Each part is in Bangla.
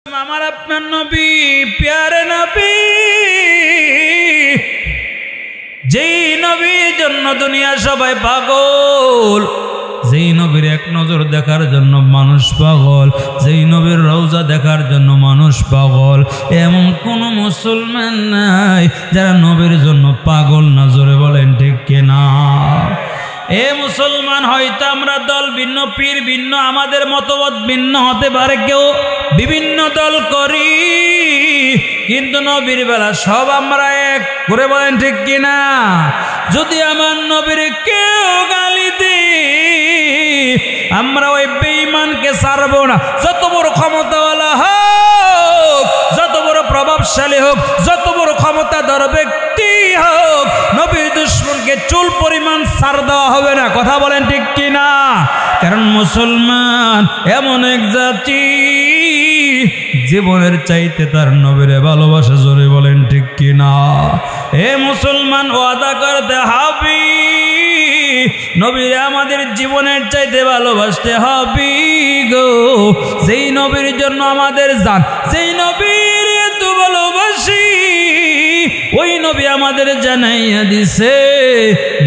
আমার আপনার নবী প্যারে নবী, যেই নবীর জন্য দুনিয়া সবাই পাগল, যেই নবীর এক নজর দেখার জন্য মানুষ পাগল, যেই নবীর রওজা দেখার জন্য মানুষ পাগল, এমন কোন মুসলমান নাই যারা নবীর জন্য পাগল না। জোরে বলেন ঠিক কিনা? এ মুসলমান, হয়তো আমরা দল ভিন্ন, পীর ভিন্ন, আমাদের মতবাদ ভিন্ন হতে পারে, কেউ বিভিন্ন দল করি, কিন্তু নবীর বেলা সব আমরা এক। করে বলেন ঠিক কিনা? যদি আমার নবীর কেউ গালি দেয়, আমরা ওই বেঈমানকে ছাড়বো না। যত বড় ক্ষমতাওয়ালা হোক, যত বড় প্রভাবশালী হোক, যত বড় ক্ষমতাধর ব্যক্তি হোক, নবীর দুশমনকে চুল পরিমাণ ছাড় দেওয়া হবে না। কথা বলেন ঠিক কিনা? কারণ মুসলমান এমন এক জাতি, জীবনের চাইতে তার নবীরে ভালোবাসা। জোরে বলেন ঠিক কিনা? এ মুসলমান, ওয়াদা করতে হবে, নবীরে আমাদের জীবনের চাইতে ভালোবাসতে হবে গো। যেই নবীর জন্য আমাদের জান, যেই নবীর এত ভালোবাসি, ওই নবী আমাদের জানাইয়া দিছে,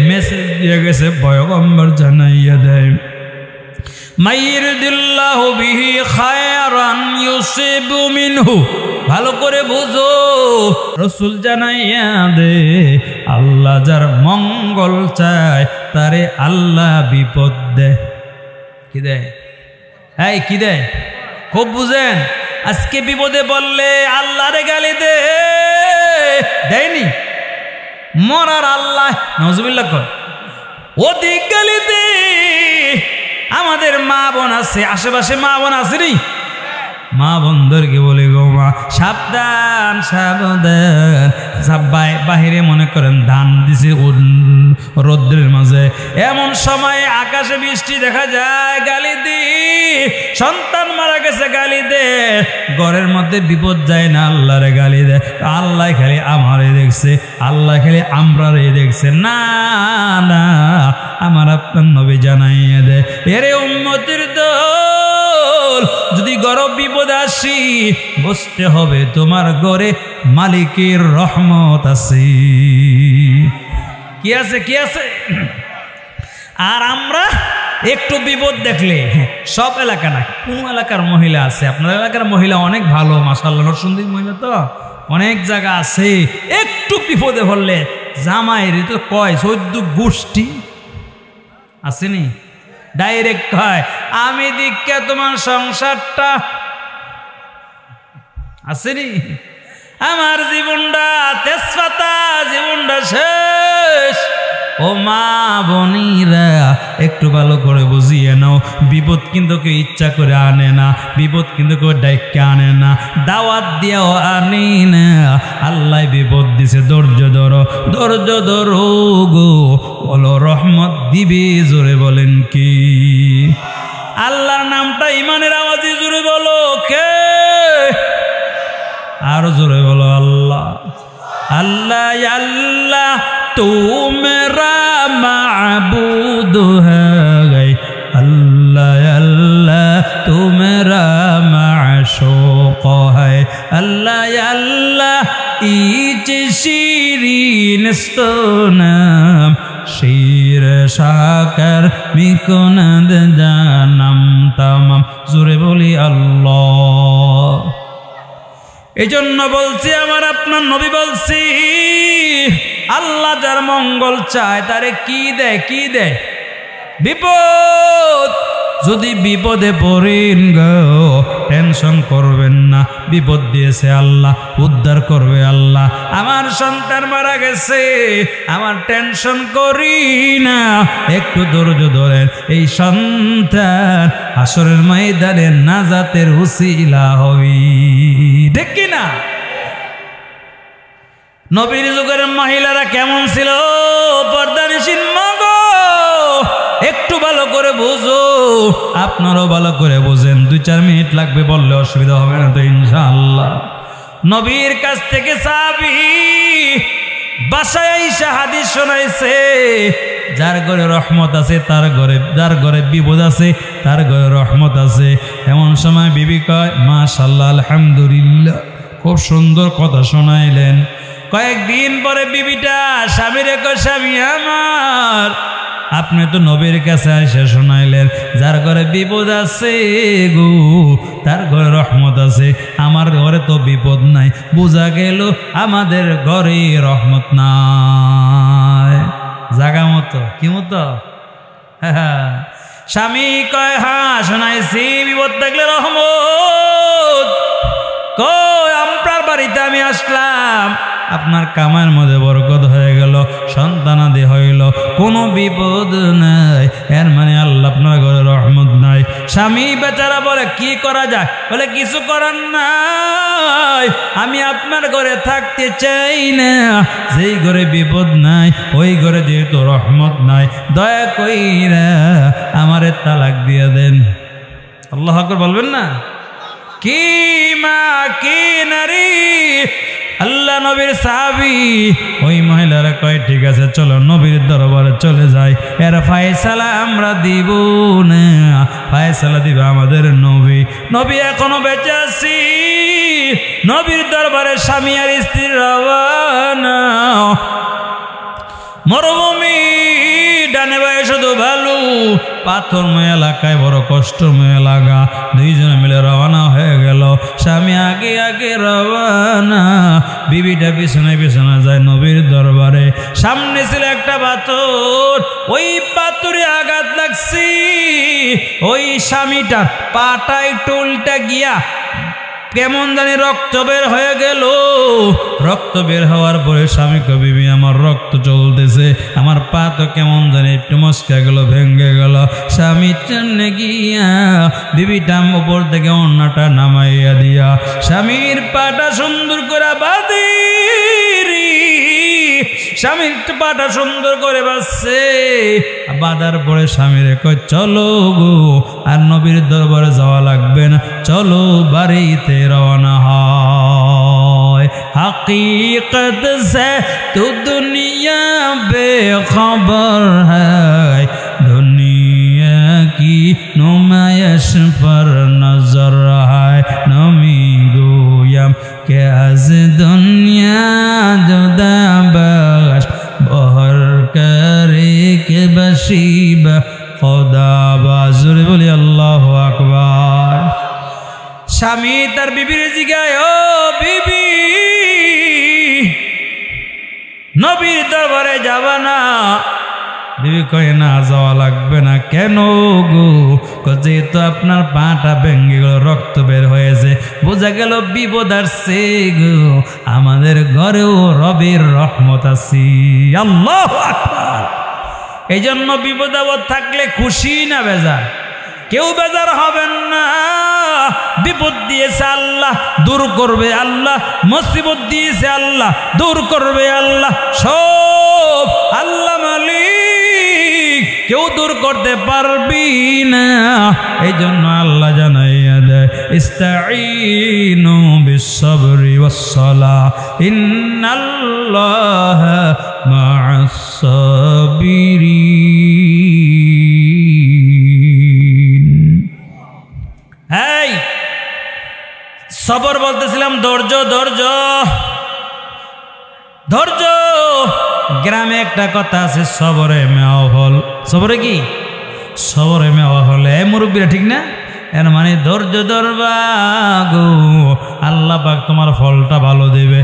মেসেজ দিয়ে গেছে, পয়গম্বর জানাইয়া দেয়, মাইয়ুরিদিল্লাহু বিহি খায়রান ইউসিবু মিনহু। ভালো করে বুঝো, রাসূল জানাইয়া দে, আল্লাহ যার মঙ্গল চায় তারে আল্লাহ বিপদ দেয়। কি দেয়? এই কি দেয়? খুব বুঝেন। আজকে বিপদে বললে আল্লাহরে গালি দেয়নি, মরার আল্লাহ নাউজুবিল্লাহ কর, অধিক গালি দে। আমাদের মা বোন আছে, আশেপাশে মা বোন আছে নি, মা বোনদেরকে বলে গো মা সাবধান সাবধান, বাহিরে মনে করেন ধান দিছে রৌদ্রের মাঝে, এমন সময় আকাশে বৃষ্টি দেখা যায়, গালি দি, সন্তান মারা গেছে গালি দে, ঘরের মধ্যে বিপদ যায় না, আল্লাহরে গালি দে, আল্লাহ খালি আমারে দেখছে, আল্লাহ খালি আমরারে দেখছে। না না, আমার আপনার নবী জানাইয়া দে, এরে উম্মতের দল, যদি গরব বিপদ আসি, বুঝতে হবে তোমার ঘরে মালিকের রহমত আছে। কি আছে? কি আছে? আর আমরা একটু বিপদ দেখলে, সব এলাকা না, কোন এলাকার মহিলা আছে, আপনার এলাকার মহিলা অনেক ভালো, মাশাআল্লাহ, নরসিংদীর মহিলা তো অনেক জায়গা আছে, একটু বিপদে পড়লে জামাইরে তো কয় 14 গোষ্ঠী আসেনি, ডাইরেক্ট কয় আমি দীক্ষা তোমার সংসারটা আসেনি, আমার জীবনটা তেজপাতা, জীবনটা শেষ। ও মা বোনেরা, একটু ভালো করে বুঝিয়ে নাও, বিপদ কিন্তু কেউ ইচ্ছা করে আনে না, বিপদ কিন্তু কেউ ডাইকে আনে না, দাওয়াত দিয়েও আনে না, আল্লাহ বিপদ দিছে। ধৈর্য ধরো, ধৈর্য ধরো গো, বলো রহমত দিবে। জোরে বলেন কি? আল্লাহর নামটা ইমানের আওয়াজে জোরে বলো, কে? আর জোরে বলো আল্লাহ। আল্লাহ আল্লাহ তু মেরা মাবুদ হ্যায়, আল্লাহ আল্লাহ তু মেরা মাশূক হ্যায়, আল্লাহ আল্লাহ ইচ শিরিন স্তনাম, শির শাকর মিকুনদ জানাম তামাম। জোরে বলি আল্লাহ। এই জন্য বলছি, আমার আপনার নবী বলছি, আল্লাহ যার মঙ্গল চায় তারে কি দেয়? কি দেয়? বিপদ। যদি বিপদে পড়েন গো, টেনশন করবেন না, বিপদ দিয়েছে আল্লাহ, উদ্ধার করবে আল্লাহ। আমার সন্তান মারা গেছে, আমার টেনশন করি না, একটু ধৈর্য ধরেন, এই সন্তান হাসরের ময়দানে নাজাতের উসিলা হবি। ঠিক কিনা? নবীর যুগের মহিলারা কেমন ছিল? পর্দানিশীন মগো, একটু ভালো করে বুঝো, আপনারাও ভালো করে বুঝেন। 2-4 মিনিট লাগবে, বললে অসুবিধা হবে না তো ইনশাআল্লাহ। নবীর কাছ থেকে সাহাবী বাসায় আইসা হাদিস শোনাইছে, যার ঘরে রহমত আছে তার ঘরে, যার ঘরে বিপদ আছে তার ঘরে রহমত আছে। এমন সময় বিবি কয় মাশাআল্লাহ আলহামদুলিল্লাহ, খুব সুন্দর কথা শোনাইলেন। কয়েকদিন পরে বিবিটা স্বামীরে কয় স্বামী আমার, আপনি তো নবীর কাছে এসে শোনাইলেন যার ঘরে বিপদ আছে গো তার ঘরে রহমত আছে, আমার ঘরে তো বিপদ নাই। বোঝা গেল আমাদের ঘরে রহমত নাই। জাগা মতো কি মতো? স্বামী কয় হ্যাঁ শোনাইছি, বিপদ থাকলে রহমত। কয় আপনার বাড়িতে আমি আসলাম, আপনার কামার মধ্যে বরকত হয়ে গেল, সন্তানাদি হইল, কোনো বিপদ নাই, এর মানে আল্লাহ আপনার ঘরে রহমত নাই। স্বামী বেচারা বলে কি করা যায়? বলে কিছু করার নাই, আমি আপনার ঘরে থাকতে চাই না। যেই ঘরে বিপদ নাই ওই ঘরে যেহেতু রহমত নাই, দয়া কইরা আমারে তালাক দিয়ে দেন। আল্লাহু আকবার বলবেন না? কি মা কি নারী, আল্লাহ নবীর সাহাবী। ওই মহিলারা কয় ঠিক আছে চলো নবীর দরবারে চলে যাই, এর ফায়সালা আমরা দিব না, ফায়সালা দিবে আমাদের নবী। নবী এখনো বেঁচে আছি। নবীর দরবারে স্বামী আর স্ত্রী রওয়ানা। মরুভূমি, ডানে বায়ে শুধু ভালু, পাথরময় এলাকায় বড় কষ্টময় এলাকা। দুইজনে মিলে রওনা হয়ে গেল। স্বামী আগে আগে রওনা, বিবিটা পিছনে পিছনে যায় নবীর দরবারে। সামনে ছিল একটা পাথর, ওই পাথরে আঘাত লাগছে। ওই স্বামীটার পাটা একটু উল্টা গিয়া কেমন জানি রক্ত বের হয়ে গেল। রক্ত বের হওয়ার পরে স্বামী কয় বিবি আমার রক্ত চলতেছে, আমার পা তো কেমন জানি একটু মস্কা গেল, ভেঙ্গে গেল। স্বামী চন্নে গিয়া বিবিটা উপর থেকে অন্যটা নামাইয়া দিয়া স্বামীর পাটা সুন্দর করে বাঁধি। স্বামীর পাটা সুন্দর করে বাঁধছে। বাঁধার পরে স্বামীরে কয় চলো গো, আর নবীর দরবারে যাওয়া লাগবে না, চলো বাড়িতে রওনা হয়। हकीकत से तो दुनिया बेखबर है, दुनिया की नुमाइश पर नजर है। नमी गोयम के आज दुनिया जुदा बख्श बहर करे के बशीब खुदा बाजुर बोले अल्लाह अकबर। স্বামী তার বিবির জিগায় ও বিবি নবীর দরবারে যাবা না? বিবি কয় না যাওয়া লাগবে না। কেন গো? যেহেতু আপনার পাটা ভেঙে গেল, রক্ত বের হয়েছে, বোঝা গেল বিপদ আসছে গো, আমাদের ঘরেও রবের রহমত আছে। আল্লাহু আকবার। এই জন্য বিপদ আপদ থাকলে খুশি না বেজার? কেউ বেজার হবেন না। বিপদ দিয়েছে আল্লাহ, দূর করবে আল্লাহ। মুসিবত দিয়েছে আল্লাহ, দূর করবে আল্লাহ। সব আল্লাহ মালিক, কেউ দূর করতে পারবি না। এই জন্য আল্লাহ জানাইয়া দেয় ইস্তাঈনু বিস-সাবরি ওয়াস-সালাহ ইন্নাল্লাহা মা'আস-সাবিরিন। এই সবর বলতেছিলাম, ধৈর্য ধৈর্য ধৈর্য। গ্রামে একটা কথা আছে, সবরে মেওয়া ফল। সবরে কি? সবরে মেওয়া ফল। এই মুরব্বীরা ঠিক না? এর মানে ধৈর্য ধরবা গো, আল্লাহ পাক তোমার ফলটা ভালো দেবে।